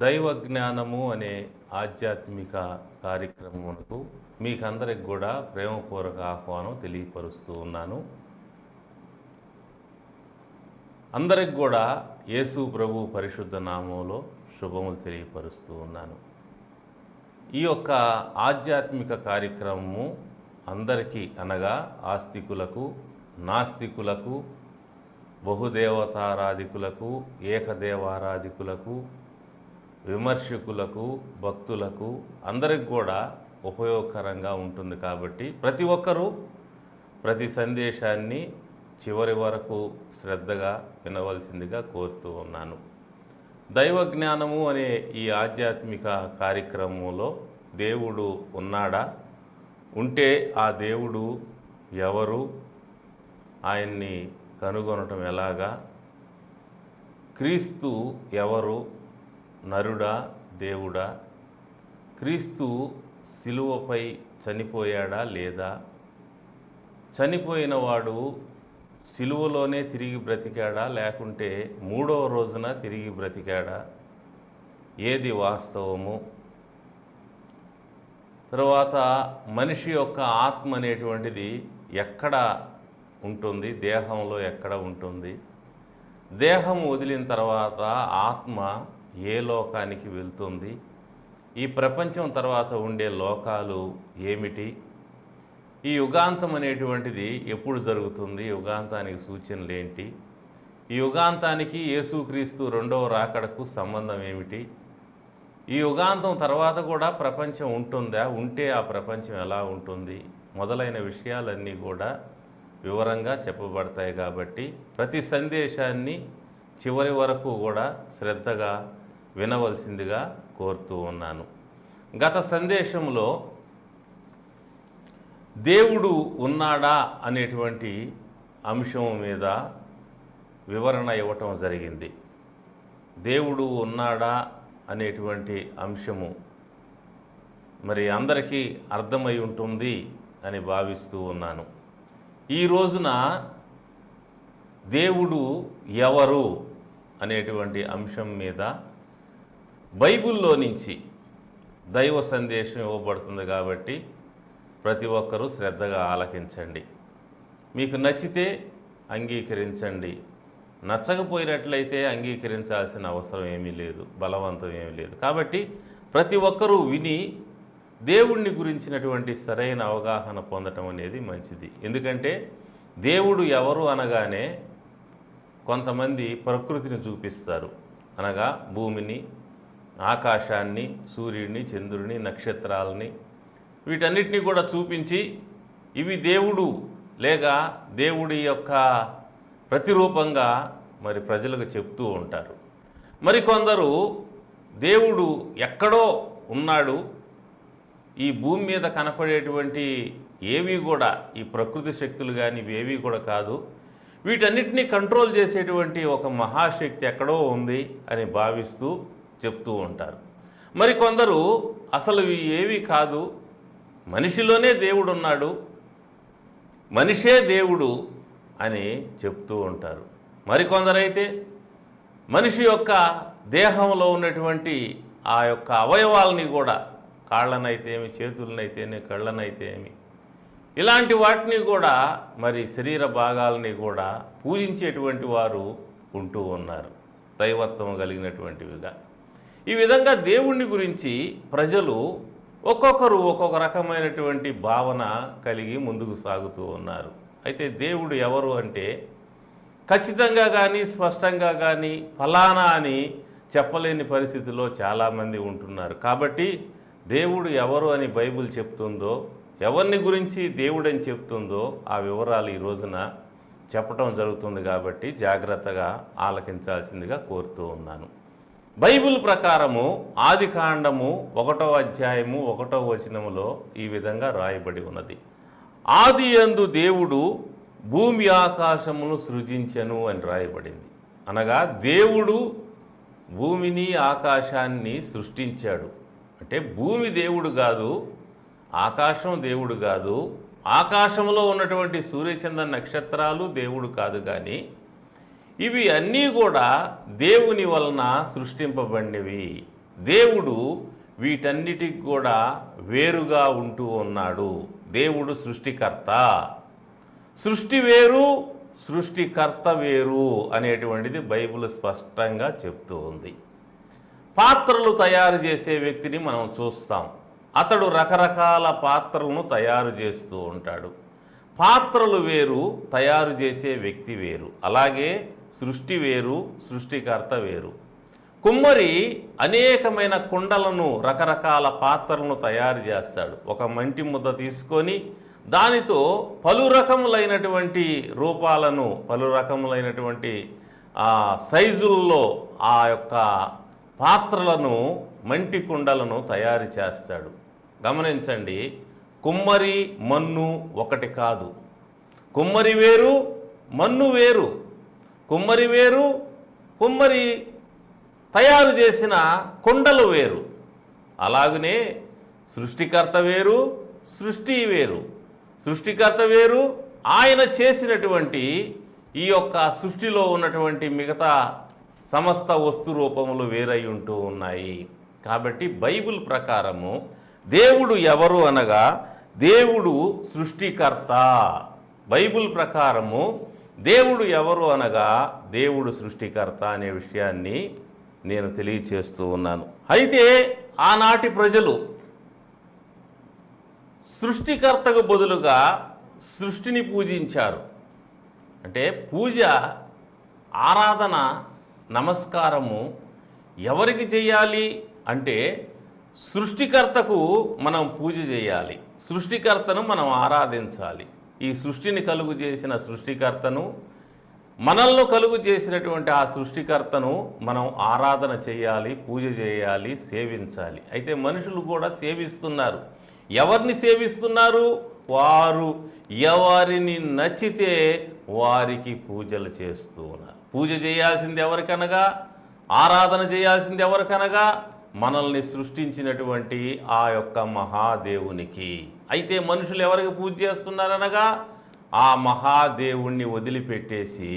దైవ జ్ఞానము అనే ఆధ్యాత్మిక కార్యక్రమమునకు మీకందరికి కూడా ప్రేమపూర్వక ఆహ్వానం తెలియపరుస్తూ ఉన్నాను. అందరికి కూడా యేసు ప్రభు పరిశుద్ధ నామంలో శుభములు తెలియపరుస్తూ ఉన్నాను. ఈ యొక్క ఆధ్యాత్మిక కార్యక్రమము అందరికీ అనగా ఆస్తికులకు, నాస్తికులకు, బహుదేవతారాధికులకు, ఏకదేవారాధికులకు, విమర్శకులకు, భక్తులకు అందరికి కూడా ఉపయోగకరంగా ఉంటుంది. కాబట్టి ప్రతి ఒక్కరూ ప్రతి సందేశాన్ని చివరి వరకు శ్రద్ధగా వినవలసిందిగా కోరుతూ ఉన్నాను. దైవ జ్ఞానము అనే ఈ ఆధ్యాత్మిక కార్యక్రమంలో దేవుడు ఉన్నాడా? ఉంటే ఆ దేవుడు ఎవరు? ఆయన్ని కనుగొనటం ఎలాగా? క్రీస్తు ఎవరు? నరుడా దేవుడా? క్రీస్తు సిలువపై చనిపోయాడా లేదా? చనిపోయిన వాడు సిలువలోనే తిరిగి బ్రతికాడా లేకుంటే మూడవ రోజున తిరిగి బ్రతికాడా? ఏది వాస్తవము? తర్వాత మనిషి యొక్క ఆత్మ అనేటువంటిది ఎక్కడ ఉంటుంది? దేహంలో ఎక్కడ ఉంటుంది? దేహం వదిలిన తర్వాత ఆత్మ ఏ లోకానికి వెళ్తుంది? ఈ ప్రపంచం తర్వాత ఉండే లోకాలు ఏమిటి? ఈ యుగాంతం అనేటువంటిది ఎప్పుడు జరుగుతుంది? యుగాంతానికి సూచనలు ఏంటి? ఈ యుగాంతానికి యేసుక్రీస్తు రెండవ రాకడకు సంబంధం ఏమిటి? ఈ యుగాంతం తర్వాత కూడా ప్రపంచం ఉంటుందా? ఉంటే ఆ ప్రపంచం ఎలా ఉంటుంది? మొదలైన విషయాలన్నీ కూడా వివరంగా చెప్పబడతాయి. కాబట్టి ప్రతి సందేశాన్ని చివరి వరకు కూడా శ్రద్ధగా వినవలసిందిగా కోరుతూ ఉన్నాను. గత సందేశంలో దేవుడు ఉన్నాడా అనేటువంటి అంశం మీద వివరణ ఇవ్వటం జరిగింది. దేవుడు ఉన్నాడా అనేటువంటి అంశము మరి అందరికీ అర్థమై ఉంటుంది అని భావిస్తూ ఉన్నాను. ఈ రోజున దేవుడు ఎవరు అనేటువంటి అంశం మీద బైబిల్లో నుంచి దైవ సందేశం ఇవ్వబడుతుంది. కాబట్టి ప్రతి ఒక్కరూ శ్రద్ధగా ఆలకించండి. మీకు నచ్చితే అంగీకరించండి, నచ్చకపోయినట్లయితే అంగీకరించాల్సిన అవసరం ఏమీ లేదు, బలవంతం ఏమీ లేదు. కాబట్టి ప్రతి ఒక్కరూ విని దేవుణ్ణి గురించినటువంటి సరైన అవగాహన పొందటం అనేది మంచిది. ఎందుకంటే దేవుడు ఎవరు అనగానే కొంతమంది ప్రకృతిని చూపిస్తారు, అనగా భూమిని, ఆకాశాన్ని, సూర్యుడిని, చంద్రుడిని, నక్షత్రాలని, వీటన్నిటినీ కూడా చూపించి ఇవి దేవుడు లేక దేవుడి యొక్క ప్రతిరూపంగా మరి ప్రజలకు చెప్తూ ఉంటారు. మరికొందరు దేవుడు ఎక్కడో ఉన్నాడు, ఈ భూమి మీద కనపడేటువంటి ఏవి కూడా ఈ ప్రకృతి శక్తులు కానీ ఇవేవి కూడా కాదు, వీటన్నిటినీ కంట్రోల్ చేసేటువంటి ఒక మహాశక్తి ఎక్కడో ఉంది అని భావిస్తూ చెప్తూ ఉంటారు. మరికొందరు అసలు ఇవి ఏవి కాదు, మనిషిలోనే దేవుడు ఉన్నాడు, మనిషే దేవుడు అని చెప్తూ ఉంటారు. మరికొందరైతే మనిషి యొక్క దేహంలో ఉన్నటువంటి ఆ యొక్క అవయవాలని కూడా, కాళ్ళనైతేమి, చేతులనైతేమి, కళ్ళనైతేమి, ఇలాంటి వాటిని కూడా మరి శరీర భాగాలని కూడా పూజించేటువంటి వారు ఉంటూ ఉన్నారు, దైవత్వం కలిగినటువంటివిగా. ఈ విధంగా దేవుణ్ణి గురించి ప్రజలు ఒక్కొక్కరు ఒక్కొక్క రకమైనటువంటి భావన కలిగి ముందుకు సాగుతూ ఉన్నారు. అయితే దేవుడు ఎవరు అంటే ఖచ్చితంగా కానీ స్పష్టంగా కానీ ఫలానా అని చెప్పలేని పరిస్థితిలో చాలామంది ఉంటున్నారు. కాబట్టి దేవుడు ఎవరు అని బైబిల్ చెప్తుందో, ఎవరిని గురించి దేవుడని చెప్తుందో ఆ వివరాలు ఈ రోజున చెప్పటం జరుగుతుంది. కాబట్టి జాగ్రత్తగా ఆలకించాల్సిందిగా కోరుతూ ఉన్నాను. బైబిల్ ప్రకారము ఆదికాండము 1వ అధ్యాయము 1వ వచనములో ఈ విధంగా రాయబడి ఉన్నది. ఆదియందు దేవుడు భూమి ఆకాశమును సృజించెను అని రాయబడింది. అనగా దేవుడు భూమిని ఆకాశాన్ని సృష్టించాడు. అంటే భూమి దేవుడు కాదు, ఆకాశం దేవుడు కాదు, ఆకాశంలో ఉన్నటువంటి సూర్యచంద్ర నక్షత్రాలు దేవుడు కాదు. కానీ ఇవి అన్నీ కూడా దేవుని వలన సృష్టింపబడినవి, దేవుడు వీటన్నిటికి కూడా వేరుగా ఉంటూ ఉన్నాడు. దేవుడు సృష్టికర్త. సృష్టి వేరు, సృష్టికర్త వేరు అనేటువంటిది బైబిల్ స్పష్టంగా చెప్తూ ఉంది. పాత్రలు తయారు చేసే వ్యక్తిని మనం చూస్తాం. అతడు రకరకాల పాత్రలను తయారు చేస్తూ ఉంటాడు. పాత్రలు వేరు, తయారు చేసే వ్యక్తి వేరు. అలాగే సృష్టి వేరు, సృష్టికర్త వేరు. కుమ్మరి అనేకమైన కుండలను, రకరకాల పాత్రలను తయారు చేస్తాడు. ఒక మంటి ముద్ద తీసుకొని దానితో పలు రకములైనటువంటి రూపాలను, పలు రకములైనటువంటి సైజుల్లో ఆ యొక్క పాత్రలను, మంటి కుండలను తయారు చేస్తాడు. గమనించండి, కుమ్మరి మన్ను ఒకటి కాదు. కుమ్మరి వేరు, మన్ను వేరు. కుమ్మరి వేరు, కుమ్మరి తయారు చేసిన కుండలు వేరు. అలాగనే సృష్టికర్త వేరు, సృష్టి వేరు. సృష్టికర్త వేరు, ఆయన చేసినటువంటి ఈ యొక్క సృష్టిలో ఉన్నటువంటి మిగతా సమస్త వస్తు రూపములు వేరై ఉంటూ ఉన్నాయి. కాబట్టి బైబిల్ ప్రకారము దేవుడు ఎవరు అనగా దేవుడు సృష్టికర్త. బైబిల్ ప్రకారము దేవుడు ఎవరు అనగా దేవుడు సృష్టికర్త అనే విషయాన్ని నేను తెలియచేస్తూ ఉన్నాను. అయితే ఆనాటి ప్రజలు సృష్టికర్తకు బదులుగా సృష్టిని పూజించారు. అంటే పూజ, ఆరాధన, నమస్కారము ఎవరికి చేయాలి అంటే సృష్టికర్తకు మనం పూజ చేయాలి. సృష్టికర్తను మనం ఆరాధించాలి. ఈ సృష్టిని కలుగు చేసిన సృష్టికర్తను, మనల్ని కలుగు చేసినటువంటి ఆ సృష్టికర్తను మనం ఆరాధన చేయాలి, పూజ చేయాలి, సేవించాలి. అయితే మనుషులు కూడా సేవిస్తున్నారు. ఎవరిని సేవిస్తున్నారు? వారు ఎవరిని నచ్చితే వారికి పూజలు చేస్తూ ఉన్నారు. పూజ చేయాల్సింది ఎవరికనగా, ఆరాధన చేయాల్సింది ఎవరికనగా మనల్ని సృష్టించినటువంటి ఆ యొక్క మహాదేవునికి. అయితే మనుషులు ఎవరికి పూజ చేస్తున్నారనగా ఆ మహాదేవుణ్ణి వదిలిపెట్టేసి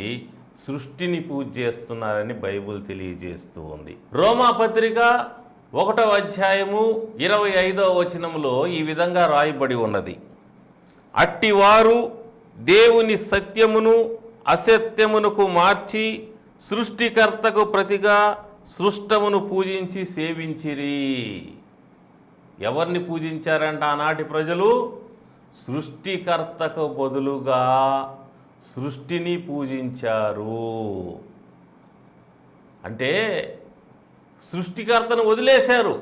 సృష్టిని పూజ చేస్తున్నారని బైబిల్ తెలియజేస్తూ ఉంది. రోమా పత్రిక 1వ అధ్యాయము 25వ వచనములో ఈ విధంగా రాయబడి ఉన్నది. అట్టివారు దేవుని సత్యమును అసత్యమునకు మార్చి సృష్టికర్తకు ప్రతిగా సృష్టమును పూజించి సేవించిరి. ఎవరిని పూజించారంట ఆనాటి ప్రజలు? సృష్టికర్తకు బదులుగా సృష్టిని పూజించారు. అంటే సృష్టికర్తను వదిలేశారు,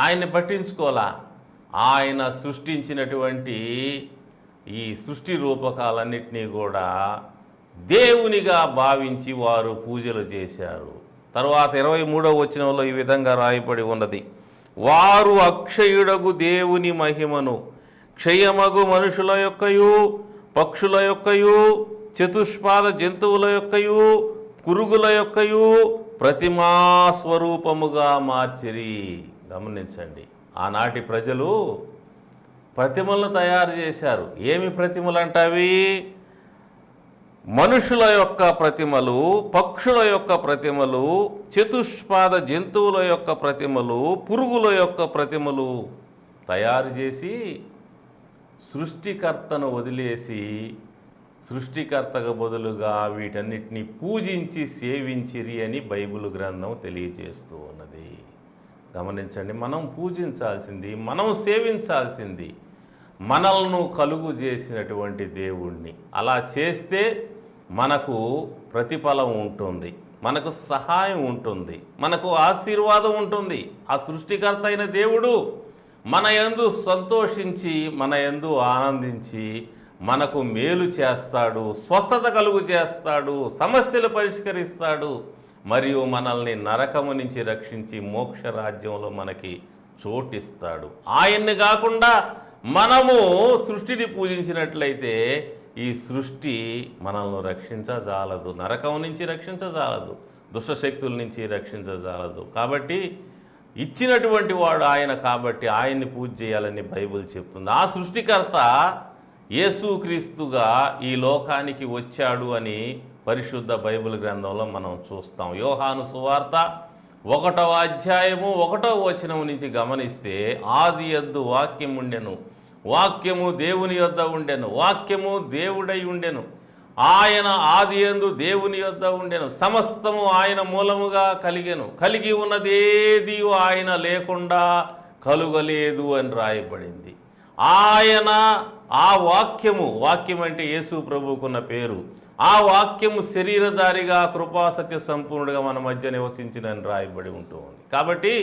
ఆయన్ని పట్టించుకోలా. ఆయన సృష్టించినటువంటి ఈ సృష్టి రూపకాలన్నింటినీ కూడా దేవునిగా భావించి వారు పూజలు చేశారు. తరువాత 23వ వచనంలో ఈ విధంగా రాయబడి ఉన్నది. వారు అక్షయుడగు దేవుని మహిమను క్షయమగు మనుషుల యొక్కయు, పక్షుల యొక్కయు, చతుష్పాద జంతువుల యొక్కయు, పురుగుల యొక్కయు ప్రతిమా స్వరూపముగా మార్చిరి. గమనించండి, ఆనాటి ప్రజలు ప్రతిమలను తయారు చేశారు. ఏమి ప్రతిమలు అంటవి? మనుషుల యొక్క ప్రతిమలు, పక్షుల యొక్క ప్రతిమలు, చతుష్పాద జంతువుల యొక్క ప్రతిమలు, పురుగుల యొక్క ప్రతిమలు తయారు చేసి సృష్టికర్తను వదిలేసి సృష్టికర్తకు బదులుగా వీటన్నిటిని పూజించి సేవించిరి అని బైబిల్ గ్రంథం తెలియజేస్తూ ఉన్నది. గమనించండి, మనం పూజించాల్సింది, మనం సేవించాల్సింది మనల్ని కలుగు చేసినటువంటి దేవుణ్ణి. అలా చేస్తే మనకు ప్రతిఫలం ఉంటుంది, మనకు సహాయం ఉంటుంది, మనకు ఆశీర్వాదం ఉంటుంది. ఆ సృష్టికర్త అయిన దేవుడు మన యందు సంతోషించి, మన యందు ఆనందించి మనకు మేలు చేస్తాడు, స్వస్థత కలుగు చేస్తాడు, సమస్యలు పరిష్కరిస్తాడు, మరియు మనల్ని నరకము నుంచి రక్షించి మోక్ష రాజ్యంలో మనకి చోటిస్తాడు. ఆయన్ని కాకుండా మనము సృష్టిని పూజించినట్లయితే ఈ సృష్టి మనల్ని రక్షించజాలదు, నరకం నుంచి రక్షించజాలదు, దుష్టశక్తుల నుంచి రక్షించజాలదు. కాబట్టి ఇచ్చినటువంటి వాడు ఆయన, కాబట్టి ఆయన్ని పూజ చేయాలని బైబిల్ చెప్తుంది. ఆ సృష్టికర్త యేసుక్రీస్తుగా ఈ లోకానికి వచ్చాడు అని పరిశుద్ధ బైబిల్ గ్రంథంలో మనం చూస్తాం. యోహాను సువార్త 1వ అధ్యాయము 1వ వచనం నుంచి గమనిస్తే, ఆది యందు వాక్యం ఉండెను, వాక్యము దేవుని యొద్ద ఉండెను, వాక్యము దేవుడై ఉండెను, ఆయన ఆది యందు దేవుని యొద్ద ఉండెను, సమస్తము ఆయన మూలముగా కలిగెను, కలిగి ఉన్నదేది ఆయన లేకుండా కలుగలేదు అని రాయబడింది. ఆయన ఆ వాక్యం అంటే యేసు ప్రభువుకున్న పేరు, ఆ వాక్యము శరీరధారిగా కృపాసత్య సంపూర్ణుడిగా మన మధ్య నివసించినని రాయబడి ఉంటుంది. కాబట్టి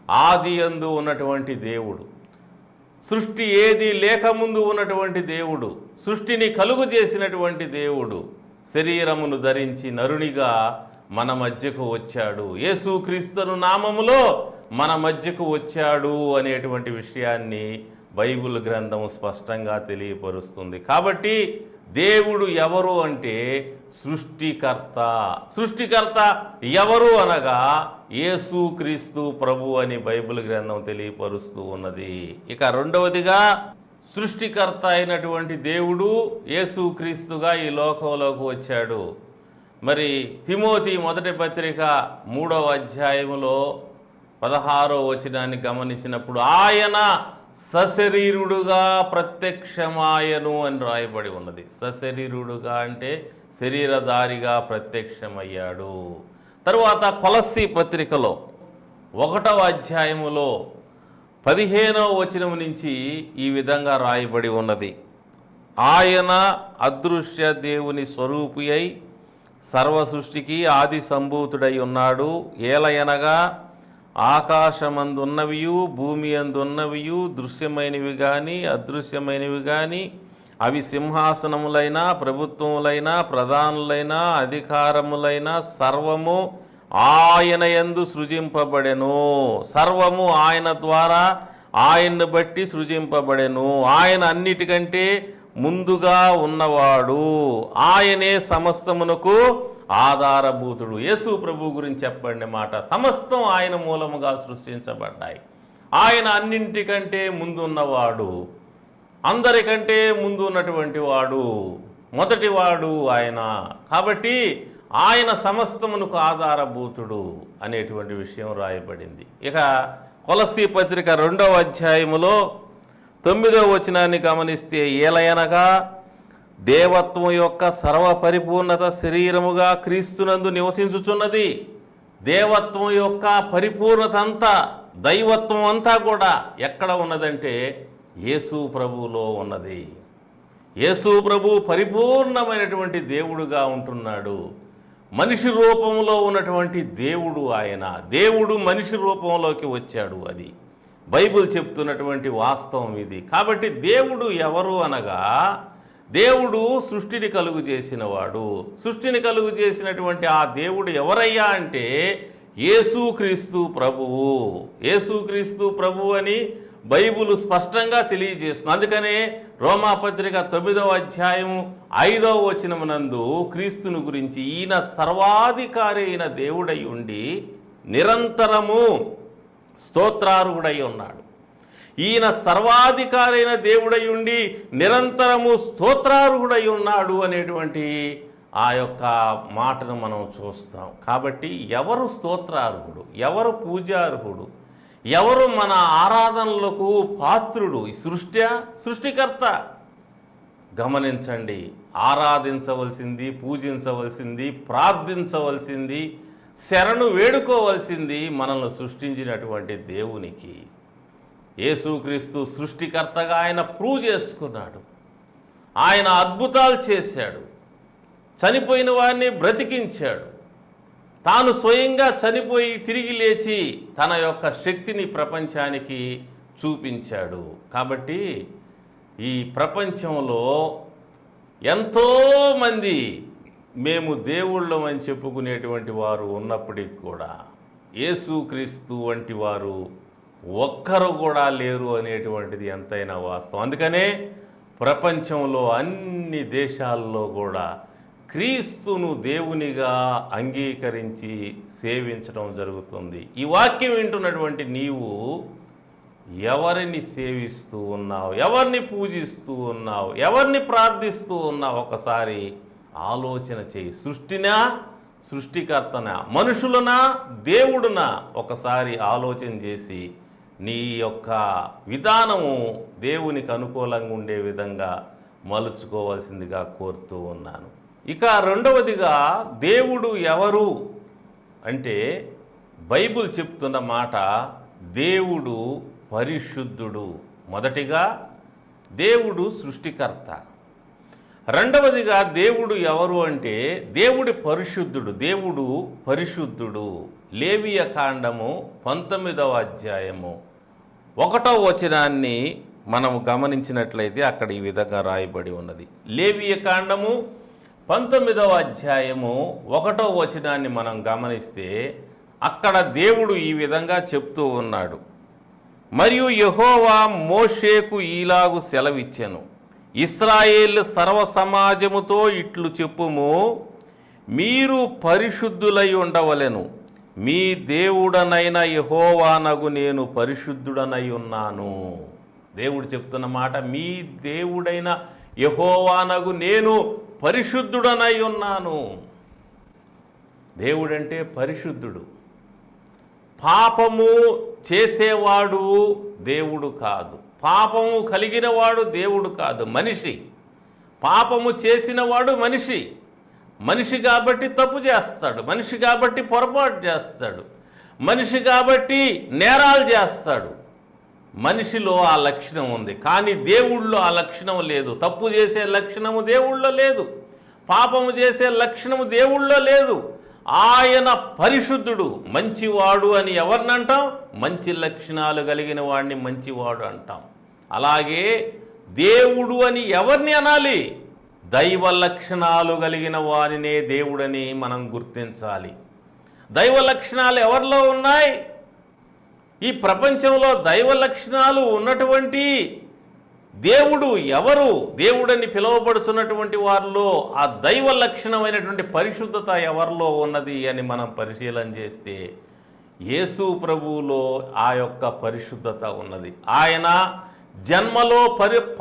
ఆది యందు ఉన్నటువంటి దేవుడు, సృష్టి ఏది లేకముందు ఉన్నటువంటి దేవుడు, సృష్టిని కలుగు చేసినటువంటి దేవుడు శరీరమును ధరించి నరునిగా మన మధ్యకు వచ్చాడు, యేసుక్రీస్తును నామములో మన మధ్యకు వచ్చాడు అనేటువంటి విషయాన్ని బైబిల్ గ్రంథం స్పష్టంగా తెలియపరుస్తుంది. కాబట్టి దేవుడు ఎవరు అంటే సృష్టికర్త. సృష్టికర్త ఎవరు అనగా యేసుక్రీస్తు ప్రభు అని బైబిల్ గ్రంథం తెలియపరుస్తూ ఉన్నది. ఇక రెండవదిగా, సృష్టికర్త అయినటువంటి దేవుడు యేసుక్రీస్తుగా ఈ లోకంలోకి వచ్చాడు. మరి తిమోతి మొదటి పత్రిక 3వ అధ్యాయములో 16వ వచనాన్ని గమనించినప్పుడు, ఆయన సశరీరుడుగా ప్రత్యక్షమాయను అని రాయబడి ఉన్నది. సశరీరుడుగా అంటే శరీరధారిగా ప్రత్యక్షమయ్యాడు. తరువాత కొలస్సీ పత్రికలో 1వ అధ్యాయములో 15వ వచనం నుంచి ఈ విధంగా రాయబడి ఉన్నది, ఆయన అదృశ్య దేవుని స్వరూపి అయి సర్వ సృష్టికి ఆది సంభూతుడై ఉన్నాడు. ఏలయనగా ఆకాశమందున్నవియు భూమి అందున్నవియు దృశ్యమైనవి కానీ అదృశ్యమైనవి కానీ, అవి సింహాసనములైనా ప్రభుత్వములైనా ప్రధానులైనా అధికారములైనా సర్వము ఆయన యందు సృజింపబడెను. సర్వము ఆయన ద్వారా ఆయన్ను బట్టి సృజింపబడెను. ఆయన అన్నిటికంటే ముందుగా ఉన్నవాడు, ఆయనే సమస్తమునకు ఆధారభూతుడు. యేసు ప్రభు గురించి చెప్పండి మాట, సమస్తం ఆయన మూలముగా సృష్టించబడ్డాయి. ఆయన అన్నింటికంటే ముందున్నవాడు, అందరికంటే ముందు ఉన్నటువంటి వాడు, మొదటివాడు ఆయన. కాబట్టి ఆయన సమస్తమునకు ఆధారభూతుడు అనేటువంటి విషయం రాయబడింది. ఇక కొలస్సీ పత్రిక 2వ అధ్యాయములో 9వ వచనాన్ని గమనిస్తే, ఏలయనగా దేవత్వం యొక్క సర్వపరిపూర్ణత శరీరముగా క్రీస్తునందు నివసించుచున్నది. దేవత్వం యొక్క పరిపూర్ణత అంతా, దైవత్వం అంతా కూడా ఎక్కడ ఉన్నదంటే యేసు ప్రభువులో ఉన్నది. యేసు ప్రభు పరిపూర్ణమైనటువంటి దేవుడుగా ఉంటున్నాడు. మనిషి రూపంలో ఉన్నటువంటి దేవుడు ఆయన. దేవుడు మనిషి రూపంలోకి వచ్చాడు. అది బైబిల్ చెప్తున్నటువంటి వాస్తవం ఇది. కాబట్టి దేవుడు ఎవరు అనగా, దేవుడు సృష్టిని కలుగు చేసినవాడు. సృష్టిని కలుగు చేసినటువంటి ఆ దేవుడు ఎవరయ్యా అంటే యేసుక్రీస్తు ప్రభువు. యేసుక్రీస్తు ప్రభువు అని బైబిల్ స్పష్టంగా తెలియజేస్తుంది. అందుకనే రోమాపత్రిక 9వ అధ్యాయము 5వ వచనమునందు క్రీస్తుని గురించి, ఈయన సర్వాధికారి అయిన దేవుడై ఉండి నిరంతరము స్తోత్రార్హుడై ఉన్నాడు. ఈయన సర్వాధికారైన దేవుడై ఉండి నిరంతరము స్తోత్రార్హుడై ఉన్నాడు అనేటువంటి ఆ యొక్క మాటను మనం చూస్తాం. కాబట్టి ఎవరు స్తోత్రార్హుడు, ఎవరు పూజార్హుడు, ఎవరు మన ఆరాధనలకు పాత్రుడు? ఈ సృష్టికర్త. గమనించండి, ఆరాధించవలసింది, పూజించవలసింది, ప్రార్థించవలసింది, శరణు వేడుకోవలసింది మనల్ని సృష్టించినటువంటి దేవునికి. యేసుక్రీస్తు సృష్టికర్తగా ఆయన ప్రూవ్ చేసుకున్నాడు. ఆయన అద్భుతాలు చేశాడు, చనిపోయిన వారిని బ్రతికించాడు, తాను స్వయంగా చనిపోయి తిరిగి లేచి తన యొక్క శక్తిని ప్రపంచానికి చూపించాడు. కాబట్టి ఈ ప్రపంచంలో ఎంతోమంది మేము దేవుళ్ళమని చెప్పుకునేటువంటి వారు ఉన్నప్పటికీ కూడా యేసుక్రీస్తు వంటి వారు ఒక్కరు కూడా లేరు అనేటువంటిది ఎంతైనా వాస్తవం. అందుకనే ప్రపంచంలో అన్ని దేశాల్లో కూడా క్రీస్తును దేవునిగా అంగీకరించి సేవించడం జరుగుతుంది. ఈ వాక్యం వింటున్నటువంటి నీవు ఎవరిని సేవిస్తూ ఉన్నావు, ఎవరిని పూజిస్తూ ఉన్నావు, ఎవరిని ప్రార్థిస్తూ ఉన్నావు? ఒకసారి ఆలోచన చేయి. సృష్టినా సృష్టికర్తనా, మనుషులనా, దేవుడునా? ఒకసారి ఆలోచన చేసి నీ యొక్క విధానము దేవునికి అనుకూలంగా ఉండే విధంగా మలుచుకోవాల్సిందిగా కోరుతూ ఉన్నాను. ఇక రెండవదిగా దేవుడు ఎవరు అంటే బైబిల్ చెప్తున్న మాట, దేవుడు పరిశుద్ధుడు. మొదటిగా దేవుడు సృష్టికర్త. రెండవదిగా దేవుడు ఎవరు అంటే దేవుడి పరిశుద్ధుడు. దేవుడు పరిశుద్ధుడు. లేవియ కాండము 19వ అధ్యాయము 1వ వచనాన్ని మనము గమనించినట్లయితే అక్కడ ఈ విధంగా రాయబడి ఉన్నది. లేవియ కాండము 19వ అధ్యాయము 1వ వచనాన్ని మనం గమనిస్తే అక్కడ దేవుడు ఈ విధంగా చెప్తూ ఉన్నాడు. మరియు యెహోవా మోషేకు ఈలాగు సెలవిచ్చెను, ఇశ్రాయేలు సర్వ సమాజముతో ఇట్లు చెప్పుము, మీరు పరిశుద్ధులై ఉండవలెను, మీ దేవుడనైన యెహోవానగు నేను పరిశుద్ధుడనై ఉన్నాను. దేవుడు చెప్తున్న మాట, మీ దేవుడైన యెహోవానగు నేను పరిశుద్ధుడనై ఉన్నాను. దేవుడంటే పరిశుద్ధుడు. పాపము చేసేవాడు దేవుడు కాదు, పాపము కలిగినవాడు దేవుడు కాదు, మనిషి. పాపము చేసినవాడు మనిషి. మనిషి కాబట్టి తప్పు చేస్తాడు, మనిషి కాబట్టి పొరపాటు చేస్తాడు, మనిషి కాబట్టి నేరాలు చేస్తాడు. మనిషిలో ఆ లక్షణం ఉంది, కానీ దేవుళ్ళో ఆ లక్షణం లేదు. తప్పు చేసే లక్షణము దేవుళ్ళో లేదు, పాపము చేసే లక్షణము దేవుళ్ళో లేదు. ఆయన పరిశుద్ధుడు. మంచివాడు అని ఎవరిని అంటాం? మంచి లక్షణాలు కలిగిన వాడిని మంచివాడు అంటాం. అలాగే దేవుడు అని ఎవరిని అనాలి? దైవ లక్షణాలు కలిగిన వారినే దేవుడని మనం గుర్తించాలి. దైవ లక్షణాలు ఎవరిలో ఉన్నాయి? ఈ ప్రపంచంలో దైవ లక్షణాలు ఉన్నటువంటి దేవుడు ఎవరు? దేవుడని పిలువబడుతున్నటువంటి వారిలో ఆ దైవ లక్షణమైనటువంటి పరిశుద్ధత ఎవరిలో ఉన్నది అని మనం పరిశీలన చేస్తే యేసు ప్రభువులో ఆ యొక్క పరిశుద్ధత ఉన్నది. ఆయన జన్మలో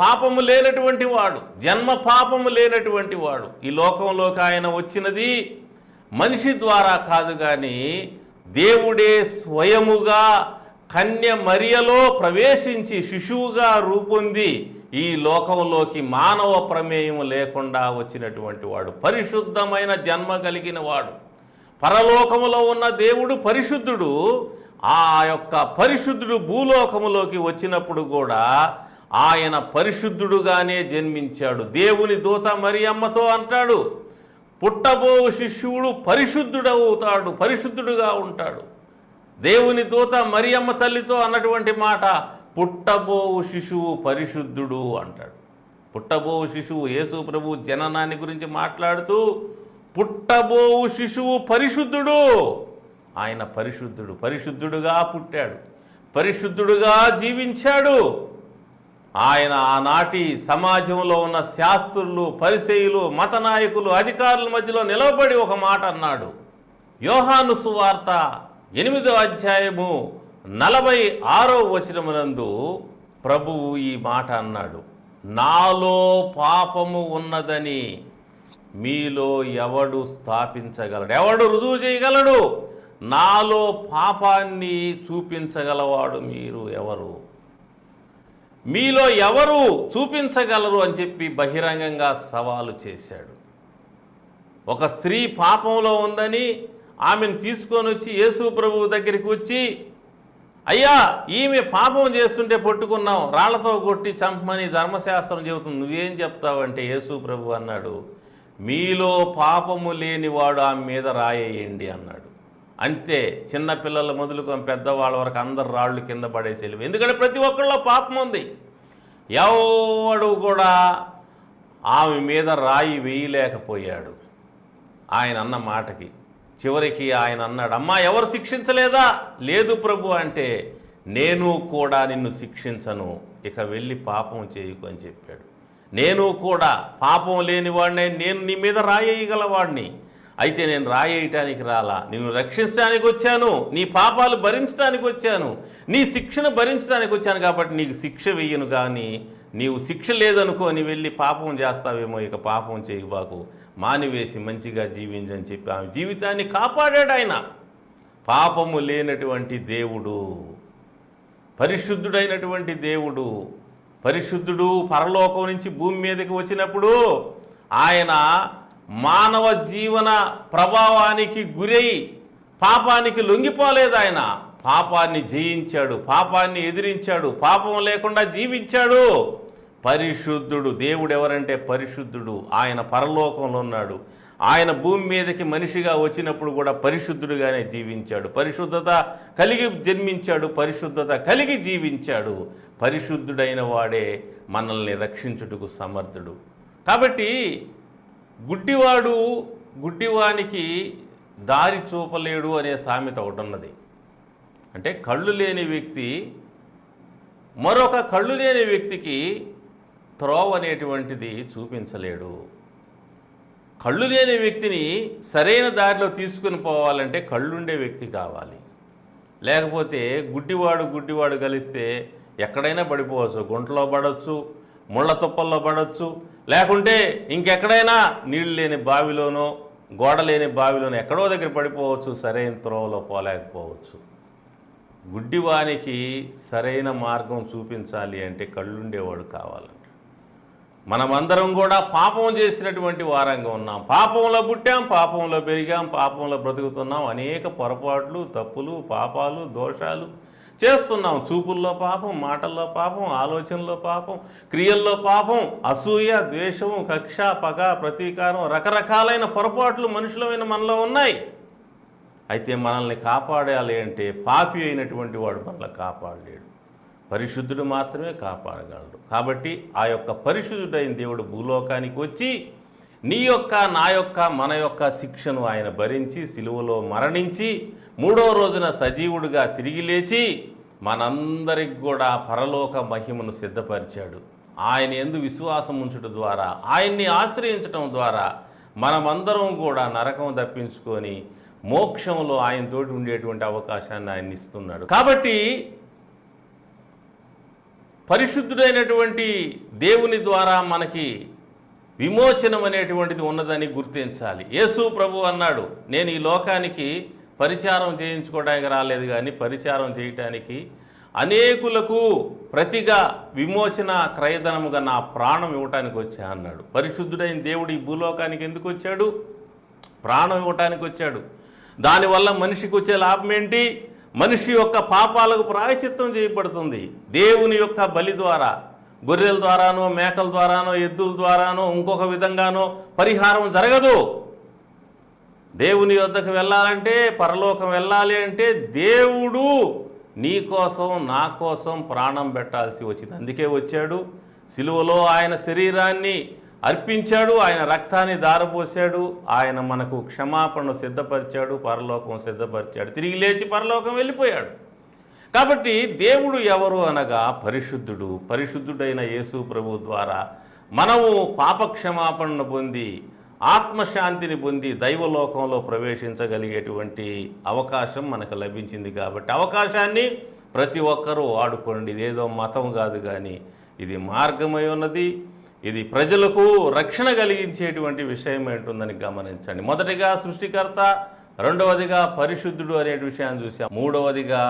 పాపము లేనటువంటి వాడు, జన్మ పాపము లేనటువంటి వాడు. ఈ లోకంలోకి ఆయన వచ్చినది మనిషి ద్వారా కాదు, కానీ దేవుడే స్వయముగా కన్య మరియలో ప్రవేశించి శిశువుగా రూపొంది ఈ లోకంలోకి మానవ ప్రమేయం లేకుండా వచ్చినటువంటి వాడు, పరిశుద్ధమైన జన్మ కలిగిన వాడు. పరలోకములో ఉన్న దేవుడు పరిశుద్ధుడు. ఆ యొక్క పరిశుద్ధుడు భూలోకములోకి వచ్చినప్పుడు కూడా ఆయన పరిశుద్ధుడుగానే జన్మించాడు. దేవుని దూత మరియమ్మతో అంటాడు, పుట్టబో శిశువుడు పరిశుద్ధుడవుతాడు, పరిశుద్ధుడుగా ఉంటాడు. దేవుని దూత మరియమ్మ తల్లితో అన్నటువంటి మాట, పుట్టబో శిశువు పరిశుద్ధుడు అంటాడు. పుట్టబో శిశువు, యేసు ప్రభు జననాన్ని గురించి మాట్లాడుతూ పుట్టబో శిశువు పరిశుద్ధుడు. ఆయన పరిశుద్ధుడు, పరిశుద్ధుడుగా పుట్టాడు, పరిశుద్ధుడుగా జీవించాడు. ఆయన ఆనాటి సమాజంలో ఉన్న శాస్త్రులు, పరిసయ్యులు, మత నాయకులు, అధికారుల మధ్యలో నిలబడి ఒక మాట అన్నాడు. యోహాను సువార్త 8వ అధ్యాయము 46వ వచనమునందు ప్రభువు ఈ మాట అన్నాడు, నాలో పాపము ఉన్నదని మీలో ఎవడు స్థాపించగలడు? ఎవడు రుజువు చేయగలడు? నాలో పాపాన్ని చూపించగలవాడు మీరు ఎవరు? మీలో ఎవరు చూపించగలరు అని చెప్పి బహిరంగంగా సవాలు చేశాడు. ఒక స్త్రీ పాపంలో ఉందని ఆమెను తీసుకొని వచ్చి యేసు ప్రభువు దగ్గరికి వచ్చి, అయ్యా ఈమె పాపం చేస్తుంటే పట్టుకున్నాం, రాళ్లతో కొట్టి చంపమని ధర్మశాస్త్రం చెబుతుంది, నువ్వేం చెప్తావంటే యేసు ప్రభు అన్నాడు, మీలో పాపము లేనివాడు ఆమె మీద రాయేయండి అన్నాడు. అంతే, చిన్నపిల్లలు మొదలుకొని పెద్దవాళ్ళ వరకు అందరు రాళ్ళు కింద పడేసేవి. ఎందుకంటే ప్రతి ఒక్కళ్ళలో పాపం ఉంది. ఎవడు కూడా ఆమె మీద రాయి వేయలేకపోయాడు ఆయన అన్న మాటకి. చివరికి ఆయన అన్నాడు, అమ్మా ఎవరు శిక్షించలేదా? లేదు ప్రభు అంటే, నేను కూడా నిన్ను శిక్షించను, ఇక వెళ్ళి పాపం చేయకు అని చెప్పాడు. నేను కూడా పాపం లేనివాడినే, నేను నీ మీద రాయేయగలవాడిని. అయితే నేను రాయేయటానికి రాలా, నిన్ను రక్షించడానికి వచ్చాను, నీ పాపాలు భరించడానికి వచ్చాను, నీ శిక్షను భరించడానికి వచ్చాను. కాబట్టి నీకు శిక్ష వెయ్యను కానీ నీవు శిక్ష లేదనుకోని వెళ్ళి పాపం చేస్తావేమో, ఇక పాపం చేయబాకు, మానివేసి మంచిగా జీవించని చెప్పి ఆమె జీవితాన్ని కాపాడాడు ఆయన. పాపము లేనటువంటి దేవుడు, పరిశుద్ధుడైనటువంటి దేవుడు, పరిశుద్ధుడు పరలోకం నుంచి భూమి మీదకి వచ్చినప్పుడు ఆయన మానవ జీవన ప్రభావానికి గురై పాపానికి లొంగిపోలేదు. ఆయన పాపాన్ని జయించాడు, పాపాన్ని ఎదిరించాడు, పాపం లేకుండా జీవించాడు. పరిశుద్ధుడు దేవుడు. ఎవరంటే పరిశుద్ధుడు. ఆయన పరలోకంలో ఉన్నాడు. ఆయన భూమి మీదకి మనిషిగా వచ్చినప్పుడు కూడా పరిశుద్ధుడుగానే జీవించాడు. పరిశుద్ధత కలిగి జన్మించాడు, పరిశుద్ధత కలిగి జీవించాడు. పరిశుద్ధుడైన వాడే మనల్ని రక్షించుటకు సమర్థుడు. కాబట్టి గుడ్డివాడు గుడ్డివానికి దారి చూపలేడు అనే సామెత ఒకటి ఉన్నది. అంటే కళ్ళు లేని వ్యక్తి మరొక కళ్ళు లేని వ్యక్తికి త్రోవ అనేటువంటిది చూపించలేడు. కళ్ళు లేని వ్యక్తిని సరైన దారిలో తీసుకుని పోవాలంటే కళ్ళుండే వ్యక్తి కావాలి. లేకపోతే గుడ్డివాడు కలిస్తే ఎక్కడైనా పడిపోవచ్చు. గుంటలో పడవచ్చు, ముళ్ళ తుప్పల్లో పడవచ్చు, లేకుంటే ఇంకెక్కడైనా నీళ్ళు లేని బావిలోనో గోడ లేని బావిలోనో ఎక్కడో దగ్గర పడిపోవచ్చు. సరైన త్రోవలో పోలేకపోవచ్చు. గుడ్డివానికి సరైన మార్గం చూపించాలి అంటే కళ్ళుండేవాడు కావాలంట. మనమందరం కూడా పాపం చేసినటువంటి వారంగా ఉన్నాం. పాపంలో పుట్టాం, పాపంలో పెరిగాం, పాపంలో బ్రతుకుతున్నాం. అనేక పొరపాట్లు, తప్పులు, పాపాలు, దోషాలు చేస్తున్నాం. చూపుల్లో పాపం, మాటల్లో పాపం, ఆలోచనలో పాపం, క్రియల్లో పాపం, అసూయ, ద్వేషము, కక్ష, పగ, ప్రతీకారం, రకరకాలైన పొరపాట్లు మనుషులమైన మనలో ఉన్నాయి. అయితే మనల్ని కాపాడాలి అంటే పాపి అయినటువంటి వాడు మనల్ని కాపాడలేడు. పరిశుద్ధుడు మాత్రమే కాపాడగలడు. కాబట్టి ఆ యొక్క పరిశుద్ధుడైన దేవుడు భూలోకానికి వచ్చి నీ యొక్క, నా యొక్క, మన యొక్క శిక్షను ఆయన భరించి సిలువలో మరణించి 3వ రోజున సజీవుడిగా తిరిగి లేచి మనందరికి కూడా పరలోక మహిమను సిద్ధపరిచాడు. ఆయన యందు విశ్వాసం ఉంచడం ద్వారా, ఆయన్ని ఆశ్రయించడం ద్వారా మనమందరం కూడా నరకం తప్పించుకొని మోక్షంలో ఆయనతోటి ఉండేటువంటి అవకాశాన్ని ఆయన ఇస్తున్నాడు. కాబట్టి పరిశుద్ధుడైనటువంటి దేవుని ద్వారా మనకి విమోచనం అనేటువంటిది ఉన్నదని గుర్తించాలి. యేసు ప్రభు అన్నాడు, నేను ఈ లోకానికి పరిచారం చేయించుకోవడానికి రాలేదు కానీ పరిచారం చేయటానికి అనేకులకు ప్రతిగా విమోచన క్రయధనముగా నా ప్రాణం ఇవ్వటానికి వచ్చా అన్నాడు. పరిశుద్ధుడైన దేవుడు ఈ భూలోకానికి ఎందుకు వచ్చాడు? ప్రాణం ఇవ్వటానికి వచ్చాడు. దానివల్ల మనిషికి వచ్చే లాభం ఏంటి? మనిషి యొక్క పాపాలకు ప్రాయశ్చిత్తం చేయబడుతుంది. దేవుని యొక్క బలి ద్వారా, గొర్రెల ద్వారానో, మేకల ద్వారానో, ఎద్దుల ద్వారానో, ఇంకొక విధంగానో పరిహారం జరగదు. దేవుని వద్దకు వెళ్ళాలంటే, పరలోకం వెళ్ళాలి అంటే దేవుడు నీ కోసం, నా కోసం ప్రాణం పెట్టాల్సి వచ్చింది. అందుకే వచ్చాడు. సిలువలో ఆయన శరీరాన్ని అర్పించాడు, ఆయన రక్తాన్ని దారపోసాడు, ఆయన మనకు క్షమాపణను సిద్ధపరిచాడు, పరలోకం సిద్ధపరిచాడు, తిరిగి లేచి పరలోకం వెళ్ళిపోయాడు. కాబట్టి దేవుడు ఎవరు అనగా పరిశుద్ధుడు. పరిశుద్ధుడైన యేసు ప్రభు ద్వారా మనము పాపక్షమాపణను పొంది, ఆత్మశాంతిని పొంది దైవలోకంలో ప్రవేశించగలిగేటువంటి అవకాశం మనకు లభించింది. కాబట్టి అవకాశాన్ని ప్రతి ఒక్కరూ వాడుకోండి. ఇదేదో మతం కాదు కానీ ఇది మార్గమై ఉన్నది. ఇది ప్రజలకు రక్షణ కలిగించేటువంటి విషయం ఏంటుందని గమనించండి. మొదటిగా సృష్టికర్త, రెండవదిగా పరిశుద్ధుడు అనే విషయాన్ని చూసాం. మూడవదిగా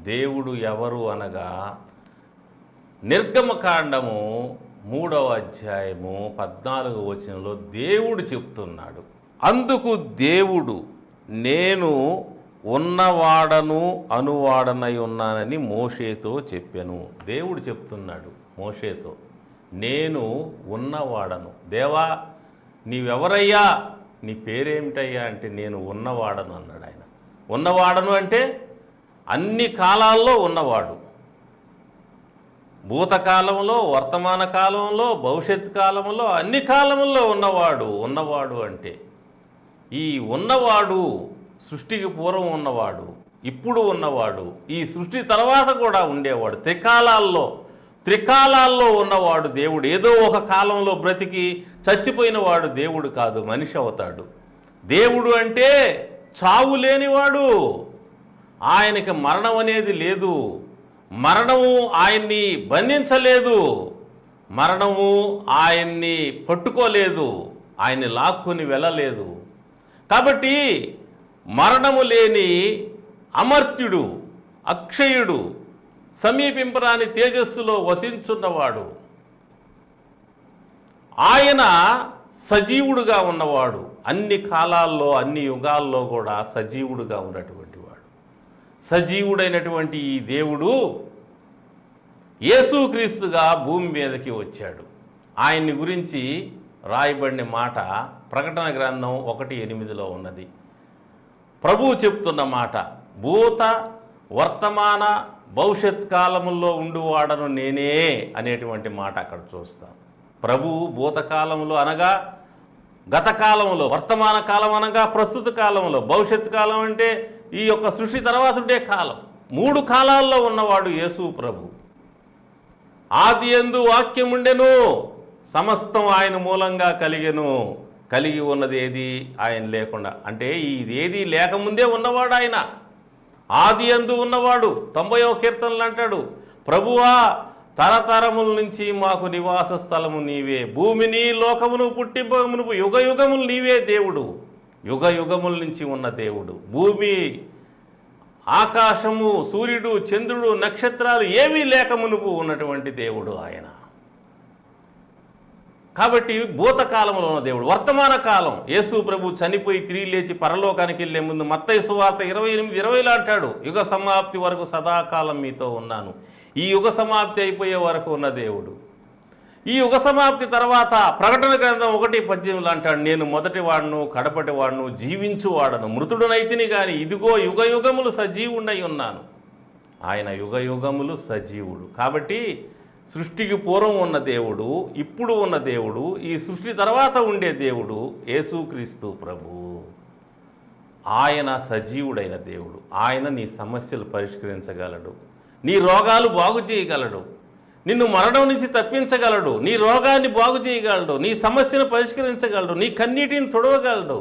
దేవుడు ఎవరు అనగా నిర్గమకాండము 3వ అధ్యాయము 14వ వచనంలో దేవుడు చెప్తున్నాడు. అందుకు దేవుడు, నేను ఉన్నవాడను అనువాడనై ఉన్నానని మోషేతో చెప్పాను. దేవుడు చెప్తున్నాడు మోషేతో, నేను ఉన్నవాడను. దేవా నీవెవరయ్యా, నీ పేరేమిటయ్యా అంటే నేను ఉన్నవాడను అన్నాడు. ఆయన ఉన్నవాడను అంటే అన్ని కాలాల్లో ఉన్నవాడు. భూతకాలంలో, వర్తమాన కాలంలో, భవిష్యత్ కాలంలో, అన్ని కాలంలో ఉన్నవాడు. ఉన్నవాడు అంటే ఈ ఉన్నవాడు సృష్టికి పూర్వం ఉన్నవాడు, ఇప్పుడు ఉన్నవాడు, ఈ సృష్టి తర్వాత కూడా ఉండేవాడు. త్రికాలాల్లో ఉన్నవాడు దేవుడు. ఏదో ఒక కాలంలో బ్రతికి చచ్చిపోయిన వాడు దేవుడు కాదు, మనిషి అవుతాడు. దేవుడు అంటే చావు లేనివాడు. ఆయనకి మరణం అనేది లేదు. మరణము ఆయన్ని బంధించలేదు. మరణము ఆయన్ని పట్టుకోలేదు, ఆయన్ని లాక్కొని వెళ్ళలేదు. కాబట్టి మరణము లేని అమర్త్యుడు, అక్షయుడు, సమీపింపరాని తేజస్సులో వసించున్నవాడు, ఆయన సజీవుడుగా ఉన్నవాడు, అన్ని కాలాల్లో అన్ని యుగాల్లో కూడా సజీవుడుగా ఉన్నటువంటి వాడు. సజీవుడైనటువంటి ఈ దేవుడు యేసుక్రీస్తుగా భూమి మీదకి వచ్చాడు. ఆయన్ని గురించి రాయబడిన మాట ప్రకటన గ్రంథం 1:8 ఉన్నది. ప్రభువు చెప్తున్న మాట, భూత వర్తమాన భవిష్యత్ కాలముల్లో ఉండువాడను నేనే అనేటువంటి మాట అక్కడ చూస్తాం. ప్రభువు భూతకాలంలో అనగా గతకాలంలో, వర్తమాన కాలం అనగా ప్రస్తుత కాలంలో, భవిష్యత్ కాలం అంటే ఈ యొక్క సృష్టి తర్వాత ఉండే కాలం, 3 కాలాల్లో ఉన్నవాడు యేసు ప్రభు. ఆది యందు వాక్యం ఉండెను, సమస్తం ఆయన మూలంగా కలిగెను, కలిగి ఉన్నది ఏది ఆయన లేకుండా, అంటే ఇదేది లేకముందే ఉన్నవాడు ఆయన. ఆది యందు ఉన్నవాడు. 90వ కీర్తనలు అంటాడు, ప్రభువా తరతరముల నుంచి మాకు నివాస స్థలము నీవే, భూమిని లోకమును పుట్టింపమును యుగ యుగములు నీవే దేవుడు. యుగ యుగముల నుంచి ఉన్న దేవుడు. భూమి, ఆకాశము, సూర్యుడు, చంద్రుడు, నక్షత్రాలు ఏమీ లేకమునుపు ఉన్నటువంటి దేవుడు ఆయన. కాబట్టి భూతకాలంలో ఉన్న దేవుడు. వర్తమాన కాలం, యేసు ప్రభు చనిపోయి తిరిగి లేచి పరలోకానికి వెళ్ళే ముందు మత్తయి సువార్త 28:20 అంటాడు, యుగ సమాప్తి వరకు సదాకాలం మీతో ఉన్నాను. ఈ యుగ సమాప్తి అయిపోయే వరకు ఉన్న దేవుడు. ఈ యుగ సమాప్తి తర్వాత ప్రకటన గ్రంథం 1:18 అంటాడు, నేను మొదటి వాడును, కడపటి వాడును, జీవించువాడను, మృతుడునైతిని కానీ ఇదిగో యుగ యుగములు సజీవుడై ఉన్నాను. ఆయన యుగ యుగములు సజీవుడు. కాబట్టి సృష్టికి పూర్వం ఉన్న దేవుడు, ఇప్పుడు ఉన్న దేవుడు, ఈ సృష్టి తర్వాత ఉండే దేవుడు యేసుక్రీస్తు ప్రభు. ఆయన సజీవుడైన దేవుడు. ఆయన నీ సమస్యలు పరిష్కరించగలడు, నీ రోగాలు బాగు చేయగలడు, నిన్ను మరణం నుంచి తప్పించగలడు, నీ రోగాన్ని బాగు చేయగలడు, నీ సమస్యను పరిష్కరించగలడు, నీ కన్నీటిని తుడవగలడు,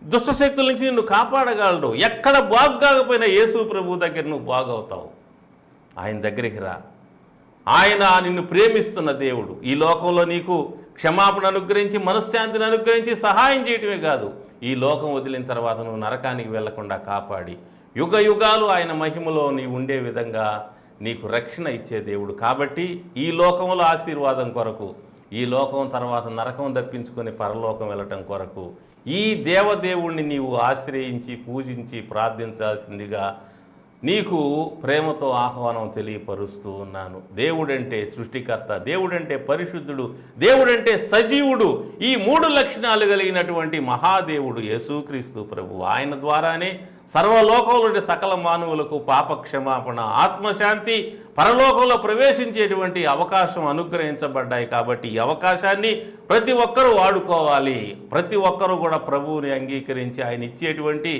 దుష్టశక్తుల నుంచి నిన్ను కాపాడగలడు. ఎక్కడ బాగు కాకపోయినా యేసు ప్రభు దగ్గర నువ్వు బాగవుతావు. ఆయన దగ్గరికి రా. ఆయన నిన్ను ప్రేమిస్తున్న దేవుడు. ఈ లోకంలో నీకు క్షమాపణ అనుగ్రహించి, మనశ్శాంతిని అనుగ్రహించి సహాయం చేయటమే కాదు, ఈ లోకం వదిలిన తర్వాత నువ్వు నరకానికి వెళ్లకుండా కాపాడి యుగ యుగాలు ఆయన మహిమలో నీవు ఉండే విధంగా నీకు రక్షణ ఇచ్చే దేవుడు. కాబట్టి ఈ లోకంలో ఆశీర్వాదం కొరకు, ఈ లోకం తర్వాత నరకం తప్పించుకొని పరలోకం వెళ్ళటం కొరకు ఈ దేవదేవుణ్ణి నీవు ఆశ్రయించి పూజించి ప్రార్థించాల్సిందిగా నీకు ప్రేమతో ఆహ్వానం తెలియపరుస్తూ ఉన్నాను. దేవుడంటే సృష్టికర్త, దేవుడంటే పరిశుద్ధుడు, దేవుడంటే సజీవుడు, ఈ 3 లక్షణాలు కలిగినటువంటి మహాదేవుడు యేసుక్రీస్తు ప్రభు. ఆయన ద్వారానే సర్వలోకంలోని సకల మానవులకు పాప క్షమాపణ, ఆత్మశాంతి, పరలోకంలో ప్రవేశించేటువంటి అవకాశం అనుగ్రహించబడ్డాయి. కాబట్టి ఈ అవకాశాన్ని ప్రతి ఒక్కరూ వాడుకోవాలి. ప్రతి ఒక్కరూ కూడా ప్రభువుని అంగీకరించి ఆయన ఇచ్చేటువంటి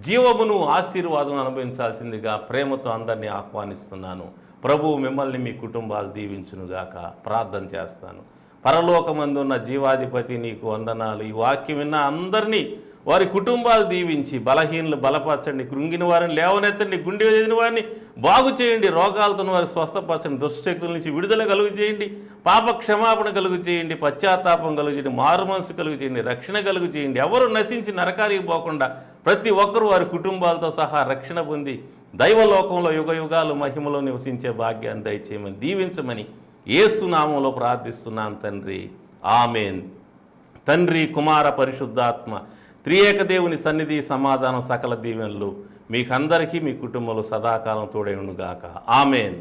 జీవమును, ఆశీర్వాదం అనుభవించాల్సిందిగా ప్రేమతో అందరినీ ఆహ్వానిస్తున్నాను. ప్రభువు మిమ్మల్ని, మీ కుటుంబాలు దీవించునుగాక. ప్రార్థన చేస్తాను. పరలోకమందున్న జీవాధిపతి నీకు వందనాలు. ఈ వాక్యం విన్న అందరినీ, వారి కుటుంబాలు దీవించి బలహీనలు బలపరచండి, కృంగిన వారిని లేవనెత్తండి, గుండె చేసిన వారిని బాగు చేయండి, రోగాలతో వారిని స్వస్థపరచండి, దుష్టశక్తుల నుంచి విడుదల కలుగు చేయండి, పాప క్షమాపణ కలుగు చేయండి, పశ్చాత్తాపం కలుగు చేయండి, మారు మనసు కలుగు చేయండి, రక్షణ కలుగు చేయండి. ఎవరు నశించి నరకానికి పోకుండా ప్రతి ఒక్కరూ వారి కుటుంబాలతో సహా రక్షణ పొంది దైవలోకంలో యుగ యుగాలు మహిమలో నివసించే భాగ్యాన్ని దయచేయమని దీవించమని యేసు నామములో ప్రార్థిస్తున్నాను తండ్రి. ఆమేన్. తండ్రి, కుమార, పరిశుద్ధాత్మ త్రియేక దేవుని సన్నిధి, సమాధానం, సకల దీవెనలు మీకందరికీ, మీ కుటుంబంలో సదాకాలం తోడై ఉండుగాక. ఆమేన్.